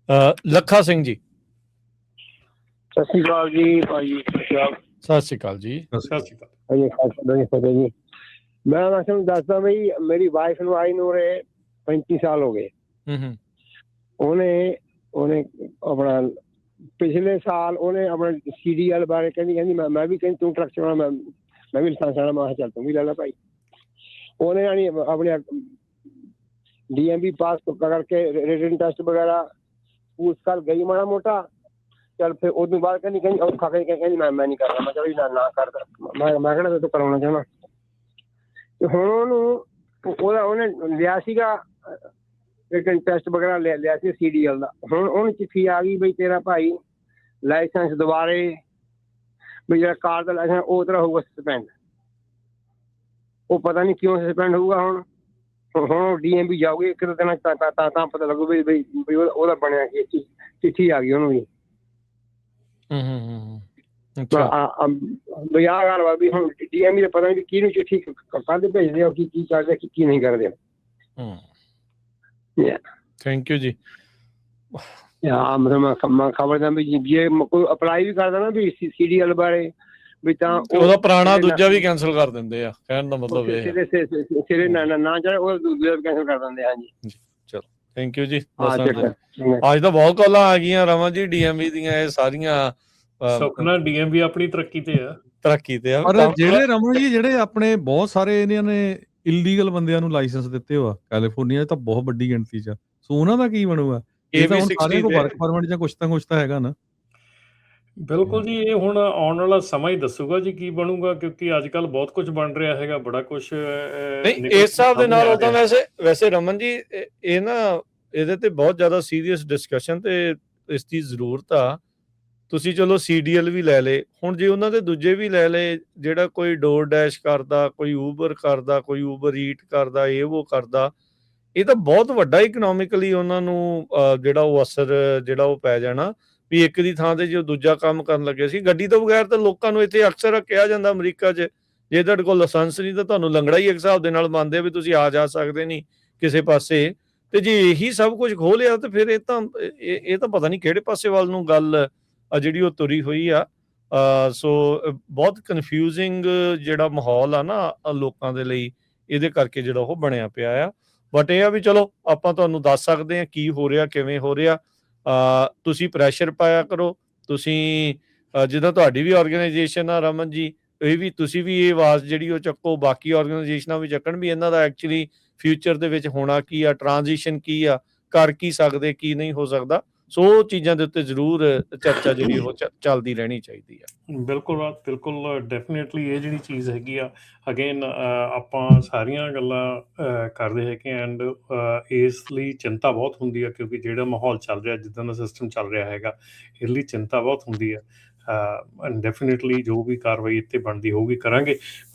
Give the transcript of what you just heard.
ਲੱਖਾ ਸਿੰਘ ਜੀ, ਸਤਿ ਸ਼੍ਰੀ ਅਕਾਲ ਜੀ ਭਾਜੀ। ਸਤਿ ਸ਼੍ਰੀ ਅਕਾਲ ਜੀ। ਸਤਿ ਸ਼੍ਰੀ ਅਕਾਲ ਜੀ। ਮੈਂ ਤੁਹਾਨੂੰ ਦੱਸਦਾ ਬਈ ਮੇਰੀ ਵਾਈਫ ਨੂੰ ਆਈ ਨੂੰ ਉਰੇ 35 ਸਾਲ ਹੋ ਗਏ। ਉਹਨੇ ਆਪਣਾ ਪਿਛਲੇ ਸਾਲ ਉਹਨੇ ਆਪਣਾ CDL ਬਾਰੇ ਕਹਿੰਦੀ ਮੈਂ ਵੀ ਕਹਿੰਦੀ ਤੂੰ ਟਰੱਕ ਚਲਾਉਣਾ, ਮੈਂ ਵੀ ਲਾਇਸੈਂਸ ਆਉਣਾ। ਮੈਂ ਚੱਲ ਤੂੰ ਵੀ ਲੈ ਲਾ ਭਾਈ। ਉਹਨੇ ਆਪਣੇ DMV ਪਾਸ ਕਰਕੇ ਰਿਟਨ ਟੈਸਟ ਵਗੈਰਾ ਉਸ ਸਾਲ ਗਈ ਮਾੜਾ ਮੋਟਾ। ਚੱਲ ਫਿਰ ਉਹਦੋਂ ਬਾਅਦ ਕਹਿੰਦੀ ਔਖਾ ਕਹਿੰਦੀ ਮੈਂ ਨਹੀਂ ਕਰਨਾ। ਮੈਂ ਕਿਹਾ ਵੀ ਨਾ ਕਰਦਾ। ਮੈਂ ਕਿਹੜਾ ਤੂੰ ਕਰਾਉਣਾ ਚਾਹੁੰਦਾ। ਤੇ ਹੁਣ ਉਹਨੇ ਲਿਆ ਸੀਗਾ ਰਿਟਨ ਟੈਸਟ ਵਗੈਰਾ ਲਿਆ ਸੀ CDL ਦਾ। ਹੁਣ ਉਹਨੂੰ ਚਿੱਠੀ ਆ ਗਈ ਬਈ ਤੇਰਾ ਭਾਈ ਲਾਇਸੈਂਸ ਦੁਬਾਰੇ ਵੀ ਜਿਹੜਾ ਕਾਰ ਦਾ ਲਾਇਸੈਂਸ ਉਹ ਤਰ੍ਹਾਂ ਹੋਊਗਾ ਸਸਪੈਂਡ। ਉਹ ਪਤਾ ਨਹੀਂ ਕਿਉਂ ਸਸਪੈਂਡ ਹੋਊਗਾ। ਹੁਣ DMV ਜਾਓਗੇ ਇੱਕ ਦੋ ਦਿਨਾਂ ਤਾਂ ਪਤਾ ਲੱਗੂ ਵੀ ਉਹਦਾ ਬਣਿਆ ਕੀ। ਚਿੱਠੀ ਆ ਗਈ ਉਹਨੂੰ ਵੀ। ਬਈ ਆਹ ਗੱਲ ਵਾ ਵੀ ਹੁਣ DMV ਦਾ ਪਤਾ ਨਹੀਂ ਕਿਹਨੂੰ ਚਿੱਠੀ ਕੱਢ ਭੇਜਦੇ ਆ, ਕੀ ਕਰਦੇ ਕੀ ਨਹੀਂ ਕਰਦੇ। ਥੈਂਕ ਯੂ ਜੀ। ਮੈਂ ਖਬਰ ਦਾ ਵੀ ਜੇ ਕੋਈ ਅਪਲਾਈ ਵੀ ਕਰਦਾ ਨਾ ਵੀ CDL ਬਾਰੇ ਵੀ ਤਾਂ ਉਹਦਾ ਪੁਰਾਣਾ ਦੂਜਾ ਵੀ ਕੈਂਸਲ ਕਰ ਦਿੰਦੇ ਆ। ਕਹਿਣ ਦਾ ਮਤਲਬ ਇਹ ਸਿਰੇ ਨਾ ਚੜੇ ਉਹ ਦੂਜਾ ਕੈਂਸਲ ਕਰ ਦਿੰਦੇ। ਹਾਂਜੀ ਚਲੋ ਥੈਂਕ ਯੂ ਜੀ। ਅੱਜ ਤਾਂ ਬਹੁਤ ਕਾਲਾਂ ਆ ਗਈਆਂ ਰਮਨ ਜੀ DMV ਦੀਆਂ। ਇਹ ਸਾਰੀਆਂ ਸੁਖਨਾ DMV ਆਪਣੀ ਤਰੱਕੀ ਤੇ ਆ। ਪਰ ਜਿਹੜੇ ਰਮਨ ਜੀ ਜਿਹੜੇ ਆਪਣੇ ਬਹੁਤ ਸਾਰੇ ਇਹਨਾਂ ਨੇ ਇਲੀਗਲ ਬੰਦਿਆਂ ਨੂੰ ਲਾਇਸੈਂਸ ਦਿੱਤੇ ਹੋਆ ਕੈਲੀਫੋਰਨੀਆ 'ਚ ਤਾਂ ਬਹੁਤ ਵੱਡੀ ਗਿਣਤੀ 'ਚ। ਸੋ ਉਹਨਾਂ ਦਾ ਕੀ ਬਣੂਗਾ? ਇਹ ਤਾਂ ਹੁਣ ਸਾਰਿਆਂ ਕੋਲ ਵਰਕ ਪਰਮਿਟ ਜਾਂ ਕੁਛ ਤਾਂ ਹੈਗਾ ਨਾ। ਬਿਲਕੁਲ ਜੀ। ਇਹ ਹੁਣ ਆਉਣ ਵਾਲਾ ਸਮਾਂ ਹੀ ਦੱਸੂਗਾ ਜੀ ਕੀ ਬਣੂਗਾ, ਕਿਉਂਕਿ ਅੱਜ ਕੱਲ ਬਹੁਤ ਕੁਝ ਬਣ ਰਿਹਾ ਹੈਗਾ। ਬੜਾ ਕੁਛ ਨਹੀਂ ਇਸ ਹਿਸਾਬ ਦੇ ਨਾਲ ਉਦਾਂ ਵੈਸੇ ਰਮਨ ਜੀ ਇਹ ਨਾ ਇਹਦੇ ਤੇ ਬਹੁਤ ਜ਼ਿਆਦਾ ਸੀਰੀਅਸ ਡਿਸਕਸ਼ਨ ਤੇ ਇਸ ਦੀ ਜ਼ਰੂਰਤ ਆ। ਤੁਸੀਂ ਚਲੋ CDL ਵੀ ਲੈ ਲਏ। ਹੁਣ ਜੇ ਉਹਨਾਂ ਦੇ ਦੂਜੇ ਵੀ ਲੈ ਲਏ, ਜਿਹੜਾ ਕੋਈ ਡੋਰ ਡੈਸ਼ ਕਰਦਾ, ਕੋਈ ਊਬਰ ਕਰਦਾ, ਕੋਈ ਊਬਰ ਈਟ ਕਰਦਾ, ਇਹ ਉਹ ਕਰਦਾ, ਇਹ ਤਾਂ ਬਹੁਤ ਵੱਡਾ ਇਕਨੋਮਿਕਲੀ ਉਹਨਾਂ ਨੂੰ ਜਿਹੜਾ ਉਹ ਅਸਰ ਜਿਹੜਾ ਉਹ ਪੈ ਜਾਣਾ ਵੀ ਇੱਕ ਦੀ ਥਾਂ ਤੇ ਜੋ ਦੂਜਾ ਕੰਮ ਕਰਨ ਲੱਗੇ ਸੀ। ਗੱਡੀ ਤੋਂ ਬਗੈਰ ਤਾਂ ਲੋਕਾਂ ਨੂੰ ਇੱਥੇ ਅਕਸਰ ਕਿਹਾ ਜਾਂਦਾ ਅਮਰੀਕਾ 'ਚ ਜੇ ਤੁਹਾਡੇ ਕੋਲ ਲਾਇਸੈਂਸ ਨਹੀਂ ਤਾਂ ਤੁਹਾਨੂੰ ਲੰਗੜਾ ਹੀ ਇੱਕ ਹਿਸਾਬ ਦੇ ਨਾਲ ਮੰਨਦੇ ਵੀ ਤੁਸੀਂ ਆ ਜਾ ਸਕਦੇ ਨਹੀਂ ਕਿਸੇ ਪਾਸੇ। ਤੇ ਜੇ ਇਹੀ ਸਭ ਕੁਝ ਖੋਹ ਲਿਆ ਤਾਂ ਫਿਰ ਇਹ ਤਾਂ ਪਤਾ ਨਹੀਂ ਕਿਹੜੇ ਪਾਸੇ ਵੱਲ ਨੂੰ ਗੱਲ ਜਿਹੜੀ ਉਹ ਤੁਰੀ ਹੋਈ ਆ। ਸੋ ਬਹੁਤ ਕਨਫਿਊਜ਼ਿੰਗ ਜਿਹੜਾ ਮਾਹੌਲ ਆ ਨਾ ਲੋਕਾਂ ਦੇ ਲਈ, ਇਹਦੇ ਕਰਕੇ ਜਿਹੜਾ ਉਹ ਬਣਿਆ ਪਿਆ ਆ। ਬਟ ਇਹ ਆ ਵੀ ਚਲੋ ਆਪਾਂ ਤੁਹਾਨੂੰ ਦੱਸ ਸਕਦੇ ਹਾਂ ਕੀ ਹੋ ਰਿਹਾ, ਕਿਵੇਂ ਹੋ ਰਿਹਾ। ਤੁਸੀਂ ਪ੍ਰੈਸ਼ਰ ਪਾਇਆ ਕਰੋ। ਤੁਸੀਂ ਜਿੱਦਾਂ ਤੁਹਾਡੀ ਵੀ ਆਰਗੇਨਾਈਜੇਸ਼ਨ ਆ ਰਮਨ ਜੀ, ਤੁਸੀਂ ਵੀ ਇਹ ਆਵਾਜ਼ ਜਿਹੜੀ ਉਹ ਚੱਕੋ, ਬਾਕੀ ਆਰਗੇਨਾਈਜੇਸ਼ਨਾਂ ਵੀ ਚੱਕਣ ਵੀ ਇਹਨਾਂ ਦਾ ਐਕਚੁਅਲੀ ਫਿਊਚਰ ਦੇ ਵਿੱਚ ਹੋਣਾ ਕੀ ਆ, ਟ੍ਰਾਂਜੀਸ਼ਨ ਕੀ ਆ, ਕਰ ਕੀ ਸਕਦੇ, ਕੀ ਨਹੀਂ ਹੋ ਸਕਦਾ। ਸੋ ਉਹ ਚੀਜ਼ਾਂ ਦੇ ਉੱਤੇ ਜ਼ਰੂਰ ਚਰਚਾ ਜਿਹੜੀ ਉਹ ਚੱਲਦੀ ਰਹਿਣੀ ਚਾਹੀਦੀ ਆ। ਬਿਲਕੁਲ ਡੈਫੀਨੇਟਲੀ ਇਹ ਜਿਹੜੀ ਚੀਜ਼ ਹੈਗੀ ਆ, ਅਗੇਨ ਆਪਾਂ ਸਾਰੀਆਂ ਗੱਲਾਂ ਕਰਦੇ ਹੈਗੇ ਐਂਡ ਇਸ ਲਈ ਚਿੰਤਾ ਬਹੁਤ ਹੁੰਦੀ ਆ, ਕਿਉਂਕਿ ਜਿਹੜਾ ਮਾਹੌਲ ਚੱਲ ਰਿਹਾ, ਜਿੱਦਾਂ ਦਾ ਸਿਸਟਮ ਚੱਲ ਰਿਹਾ ਹੈਗਾ, ਇਸ ਲਈ ਚਿੰਤਾ ਬਹੁਤ ਹੁੰਦੀ ਆ। ਡੈਫੀਨੇਟਲੀ ਜੋ ਵੀ ਕਾਰਵਾਈ ਇੱਥੇ ਬਣਦੀ ਹੋਊਗੀ ਕਰਾਂਗੇ। ਪਰ